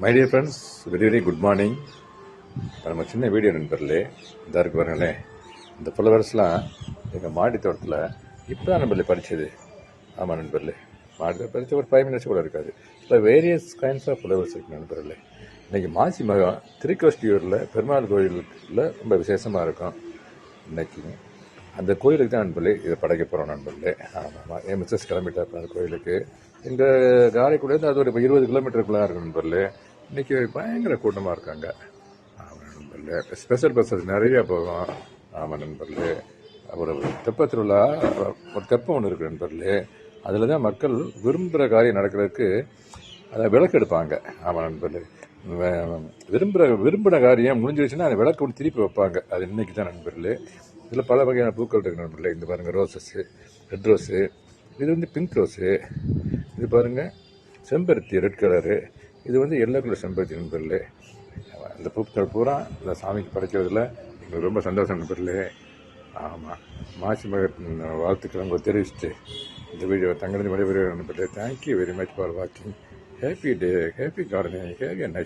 My dear friends, very very good morning. நம்ம சின்ன video நண்பர்களே, இதாக இருக்கு பாருங்களேன். இந்த ஃப்ளவர்ஸ்லாம் எங்கள் மாடி தோட்டத்தில் இப்போ தான் நண்பர்களே பறிச்சது. ஆமாம் நண்பர்களே, மாடி பறித்து ஒரு 5 மினிட்ஸ் கூட இருக்காது. இப்போ வேரியஸ் கைண்ட்ஸ் ஆஃப் ஃப்ளவர்ஸ் இருக்குது நண்பர்களே. இன்றைக்கி மாசி மகம் திருக்கோஷ்டியூரில் பெருமாள் கோயிலில் ரொம்ப விசேஷமாக இருக்கும். இன்றைக்கி அந்த கோயிலுக்கு தான் நண்பர்களே இதை படைக்க போகிறோம் நண்பர்களே. ஆமாம், என் மிஸ்ஸஸ் கிளம்பிட்டா அந்த கோயிலுக்கு. எங்கள் காரைக்குடியிலேருந்து அது ஒரு 20 கிலோமீட்டருக்குள்ளே இருக்கும் நண்பர்களே. இன்றைக்கி பயங்கர கூட்டமாக இருக்காங்க. ஆமாம் நண்பர்களே, ஸ்பெஷல் பஸ்ஸஸ் நிறையா போகும். ஆமாம் நண்பர்களே, ஒரு தெப்ப திருவிழா, ஒரு தெப்பம் ஒன்று இருக்குது நண்பர்களே. அதில் தான் மக்கள் விரும்புகிற காரியம் நடக்கிறதுக்கு அதை விளக்கு எடுப்பாங்க. ஆமாம் நண்பர்களே, விரும்பின காரியம் முடிஞ்சிருச்சுன்னா அந்த விளக்கு ஒன்று திருப்பி வைப்பாங்க. அது இன்றைக்கி தான் நண்பர்களே. இதில் பல வகையான பூக்கள் இருக்குது நண்பர்களே. இந்த பாருங்கள், ரோசஸ்ஸு, ரெட் ரோஸு, இது வந்து பிங்க் ரோஸு, இது பாருங்கள் செம்பருத்தி ரெட் கலரு, இது வந்து எல்லோ கலர் செம்பருத்தி நண்பர்களே. இந்த பூக்கள் பூரா இந்த சாமிக்கு படைக்கிறதுல எங்களுக்கு ரொம்ப சந்தோஷம் நண்பர்களே. ஆமாம், மாசி மகத்தின் வாழ்த்துக்கள் உங்களுக்கு தெரிவிச்சுட்டு இந்த வீடியோ தங்கிருந்து விடைபெறுகிற நண்பர்களே. தேங்க்யூ வெரி மச் ஃபார் வாட்சிங். Happy day, happy gardening, have a nice